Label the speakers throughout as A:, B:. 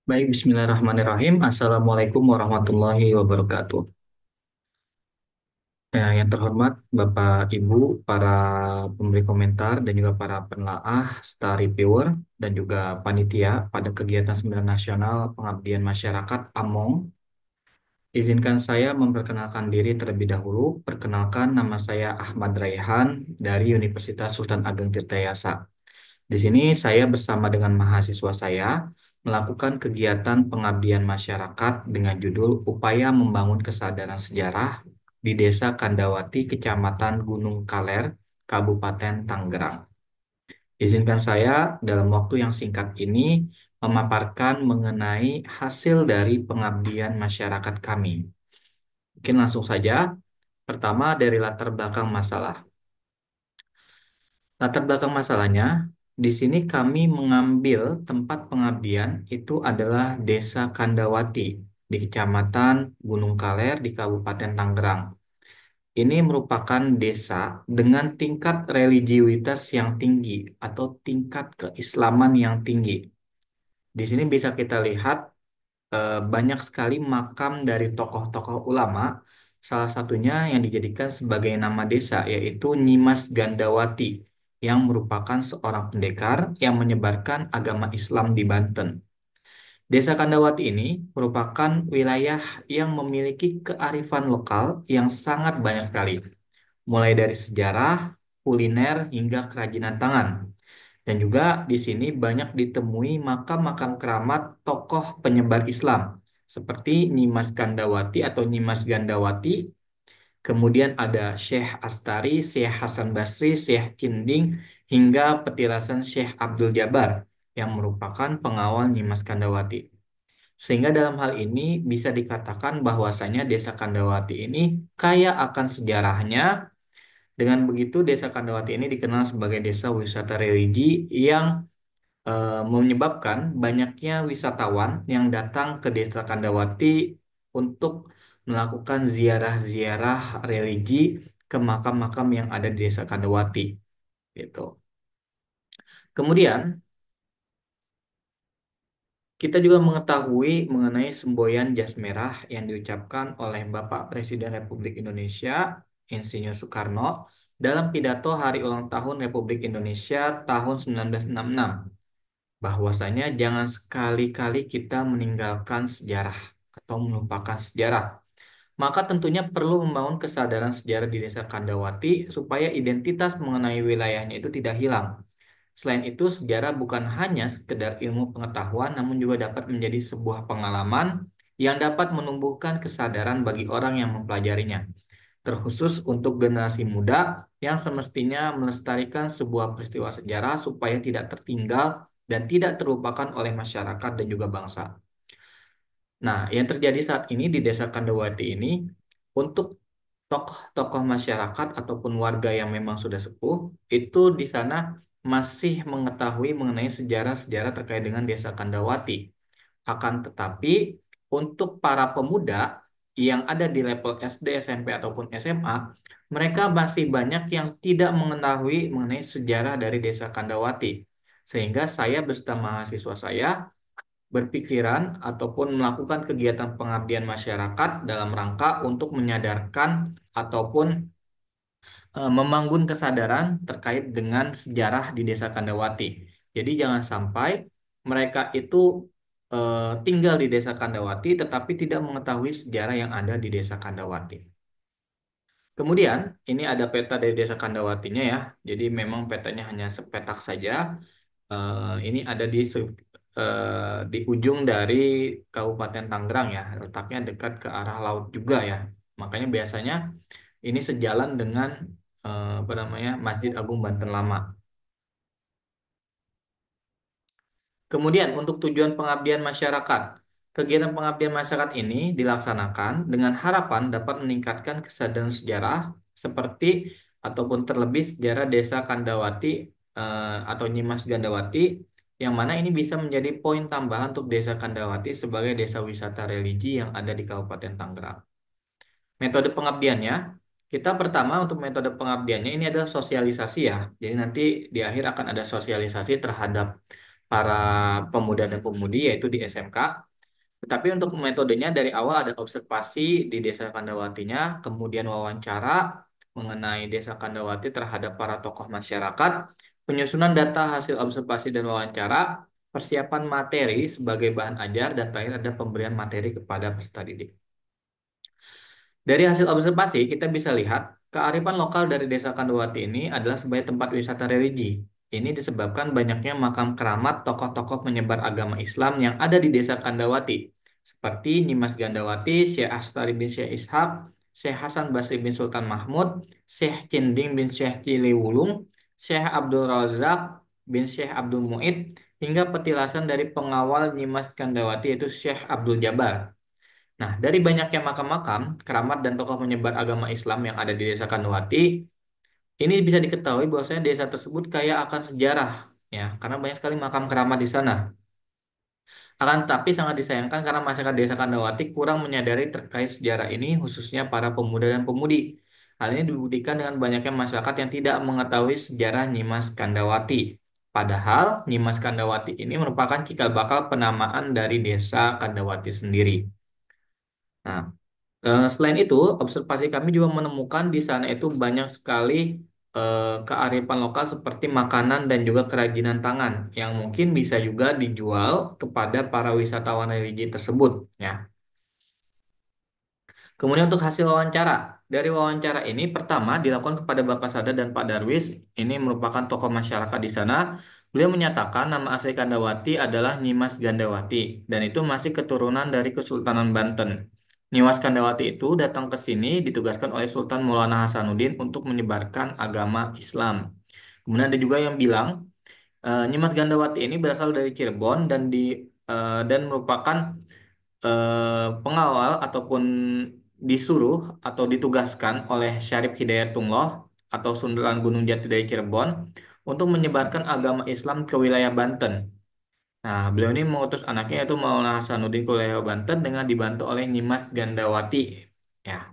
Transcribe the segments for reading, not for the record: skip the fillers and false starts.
A: Baik, Bismillahirrahmanirrahim. Assalamualaikum warahmatullahi wabarakatuh. Yang terhormat Bapak, Ibu, para pemberi komentar, dan juga para penelaah, serta reviewer, dan juga panitia pada kegiatan Seminar Nasional Pengabdian Masyarakat AMONG. Izinkan saya memperkenalkan diri terlebih dahulu. Perkenalkan, nama saya Ahmad Raihan dari Universitas Sultan Ageng Tirtayasa. Di sini saya bersama dengan mahasiswa saya melakukan kegiatan pengabdian masyarakat dengan judul Upaya Membangun Kesadaran Sejarah di Desa Kandawati, Kecamatan Gunung Kaler, Kabupaten Tangerang. Izinkan saya dalam waktu yang singkat ini memaparkan mengenai hasil dari pengabdian masyarakat kami. Mungkin langsung saja. Pertama dari latar belakang masalah. Latar belakang masalahnya, di sini kami mengambil tempat pengabdian itu adalah Desa Kandawati di Kecamatan Gunung Kaler di Kabupaten Tangerang. Ini merupakan desa dengan tingkat religiusitas yang tinggi atau tingkat keislaman yang tinggi. Di sini bisa kita lihat banyak sekali makam dari tokoh-tokoh ulama, salah satunya yang dijadikan sebagai nama desa, yaitu Nyimas Gandawati, yang merupakan seorang pendekar yang menyebarkan agama Islam di Banten. Desa Kandawati ini merupakan wilayah yang memiliki kearifan lokal yang sangat banyak sekali, mulai dari sejarah, kuliner, hingga kerajinan tangan. Dan juga di sini banyak ditemui makam-makam keramat tokoh penyebar Islam seperti Nyimas Gandawati atau Nyimas Gandawati, kemudian ada Syekh Astari, Syekh Hasan Basri, Syekh Cinding, hingga petilasan Syekh Abdul Jabar yang merupakan pengawal Nyimas Gandawati. Sehingga dalam hal ini bisa dikatakan bahwasanya Desa Kandawati ini kaya akan sejarahnya. Dengan begitu, Desa Kandawati ini dikenal sebagai desa wisata religi yang menyebabkan banyaknya wisatawan yang datang ke Desa Kandawati untuk melakukan ziarah-ziarah religi ke makam-makam yang ada di Desa Kandawati, gitu. Kemudian kita juga mengetahui mengenai semboyan jas merah yang diucapkan oleh Bapak Presiden Republik Indonesia Insinyur Soekarno dalam pidato Hari Ulang Tahun Republik Indonesia tahun 1966, bahwasanya jangan sekali-kali kita meninggalkan sejarah atau melupakan sejarah. Maka tentunya perlu membangun kesadaran sejarah di Desa Kandawati supaya identitas mengenai wilayahnya itu tidak hilang. Selain itu, sejarah bukan hanya sekedar ilmu pengetahuan, namun juga dapat menjadi sebuah pengalaman yang dapat menumbuhkan kesadaran bagi orang yang mempelajarinya, terkhusus untuk generasi muda yang semestinya melestarikan sebuah peristiwa sejarah supaya tidak tertinggal dan tidak terlupakan oleh masyarakat dan juga bangsa. Nah, yang terjadi saat ini di Desa Kandawati ini, untuk tokoh-tokoh masyarakat ataupun warga yang memang sudah sepuh, itu di sana masih mengetahui mengenai sejarah-sejarah terkait dengan Desa Kandawati. Akan tetapi, untuk para pemuda yang ada di level SD, SMP, ataupun SMA, mereka masih banyak yang tidak mengetahui mengenai sejarah dari Desa Kandawati. Sehingga saya beserta mahasiswa saya berpikiran ataupun melakukan kegiatan pengabdian masyarakat dalam rangka untuk menyadarkan ataupun membangun kesadaran terkait dengan sejarah di Desa Kandawati. Jadi jangan sampai mereka itu tinggal di Desa Kandawati tetapi tidak mengetahui sejarah yang ada di Desa Kandawati. Kemudian ini ada peta dari Desa Kandawatinya ya. Jadi memang petanya hanya sepetak saja. Ini ada di ujung dari Kabupaten Tangerang ya, letaknya dekat ke arah laut juga ya. Makanya biasanya ini sejalan dengan apa namanya Masjid Agung Banten Lama. Kemudian untuk tujuan pengabdian masyarakat, kegiatan pengabdian masyarakat ini dilaksanakan dengan harapan dapat meningkatkan kesadaran sejarah seperti ataupun terlebih sejarah Desa Kandawati atau Nyimas Gandawati, yang mana ini bisa menjadi poin tambahan untuk Desa Kandawati sebagai desa wisata religi yang ada di Kabupaten Tangerang. Metode pengabdiannya, kita pertama untuk metode pengabdiannya ini adalah sosialisasi ya. Jadi nanti di akhir akan ada sosialisasi terhadap para pemuda dan pemudi yaitu di SMK. Tetapi untuk metodenya dari awal ada observasi di Desa Kandawatinya, kemudian wawancara mengenai Desa Kandawati terhadap para tokoh masyarakat, penyusunan data hasil observasi dan wawancara, persiapan materi sebagai bahan ajar, dan terakhir ada pemberian materi kepada peserta didik. Dari hasil observasi, kita bisa lihat kearifan lokal dari Desa Kandawati ini adalah sebagai tempat wisata religi. Ini disebabkan banyaknya makam keramat tokoh-tokoh penyebar agama Islam yang ada di Desa Kandawati, seperti Nyimas Gandawati, Syekh Astari bin Syekh Ishaq, Syekh Hasan Basri bin Sultan Mahmud, Syekh Cinding bin Syekh Ciliwulung, Syekh Abdul Razak bin Syekh Abdul Muid, hingga petilasan dari pengawal Nyimas Gandawati yaitu Syekh Abdul Jabar. Nah, dari banyaknya makam-makam, keramat dan tokoh penyebar agama Islam yang ada di Desa Kandawati, ini bisa diketahui bahwasanya desa tersebut kaya akan sejarah, ya, karena banyak sekali makam keramat di sana. Akan tetapi sangat disayangkan karena masyarakat Desa Kandawati kurang menyadari terkait sejarah ini, khususnya para pemuda dan pemudi. Hal ini dibuktikan dengan banyaknya masyarakat yang tidak mengetahui sejarah Nyimas Kandawati. Padahal Nyimas Kandawati ini merupakan cikal bakal penamaan dari Desa Kandawati sendiri. Nah, selain itu, observasi kami juga menemukan di sana itu banyak sekali kearifan lokal seperti makanan dan juga kerajinan tangan yang mungkin bisa juga dijual kepada para wisatawan religi tersebut, ya. Kemudian untuk hasil wawancara. Dari wawancara ini pertama dilakukan kepada Bapak Sada dan Pak Darwis. Ini merupakan tokoh masyarakat di sana. Beliau menyatakan nama asli Kandawati adalah Nyimas Gandawati dan itu masih keturunan dari Kesultanan Banten. Nyimas Kandawati itu datang ke sini ditugaskan oleh Sultan Maulana Hasanuddin untuk menyebarkan agama Islam. Kemudian ada juga yang bilang Nyimas Gandawati ini berasal dari Cirebon dan merupakan pengawal ataupun disuruh atau ditugaskan oleh Syarif Hidayatullah atau Sunderan Gunung Jati dari Cirebon untuk menyebarkan agama Islam ke wilayah Banten. Nah, beliau ini mengutus anaknya yaitu Maulana Hasanuddin ke wilayah Banten dengan dibantu oleh Nyimas Gandawati. Ya.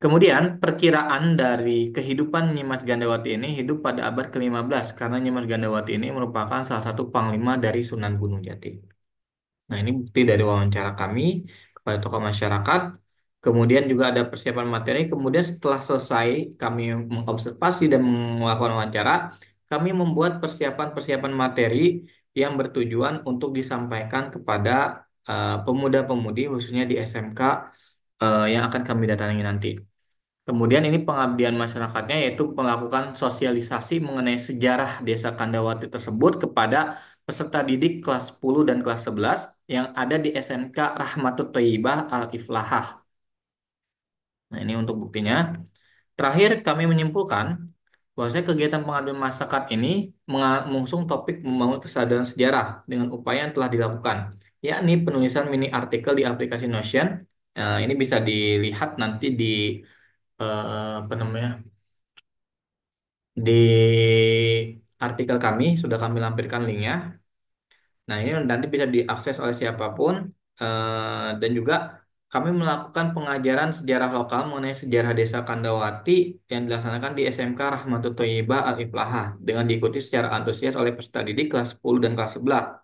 A: Kemudian perkiraan dari kehidupan Nyimas Gandawati ini hidup pada abad ke-15 karena Nyimas Gandawati ini merupakan salah satu panglima dari Sunan Gunung Jati. Nah, ini bukti dari wawancara kami kepada tokoh masyarakat. Kemudian juga ada persiapan materi. Kemudian setelah selesai kami mengobservasi dan melakukan wawancara, kami membuat persiapan-persiapan materi yang bertujuan untuk disampaikan kepada pemuda-pemudi khususnya di SMK yang akan kami datangi nanti. Kemudian ini pengabdian masyarakatnya yaitu melakukan sosialisasi mengenai sejarah Desa Kandawati tersebut kepada peserta didik kelas 10 dan kelas 11 yang ada di SMK Rahmatut Thayyibah Al-Iflahah. Nah, ini untuk buktinya. Terakhir, kami menyimpulkan bahwasanya kegiatan pengabdian masyarakat ini mengusung topik membangun kesadaran sejarah dengan upaya yang telah dilakukan, yakni penulisan mini artikel di aplikasi Notion. Ini bisa dilihat nanti di apa namanya di artikel kami sudah kami lampirkan linknya. Nah, ini nanti bisa diakses oleh siapapun dan juga kami melakukan pengajaran sejarah lokal mengenai sejarah Desa Kandawati yang dilaksanakan di SMK Rahmatut Thayyibah Al-Iflahah dengan diikuti secara antusias oleh peserta didik kelas 10 dan kelas 11.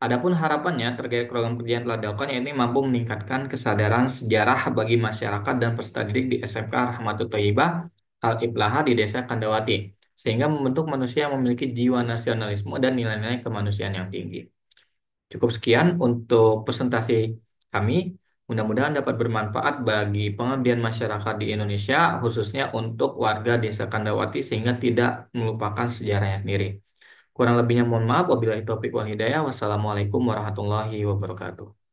A: Adapun harapannya terkait program kerja yang telah dilakukan yaitu mampu meningkatkan kesadaran sejarah bagi masyarakat dan peserta didik di SMK Rahmatut Thayyibah Al-Iflahah di Desa Kandawati sehingga membentuk manusia yang memiliki jiwa nasionalisme dan nilai-nilai kemanusiaan yang tinggi. Cukup sekian untuk presentasi kami. Mudah-mudahan dapat bermanfaat bagi pengabdian masyarakat di Indonesia, khususnya untuk warga Desa Kandawati sehingga tidak melupakan sejarahnya sendiri. Kurang lebihnya mohon maaf. Wabillahi taufiq wal hidayah. Wassalamualaikum warahmatullahi wabarakatuh.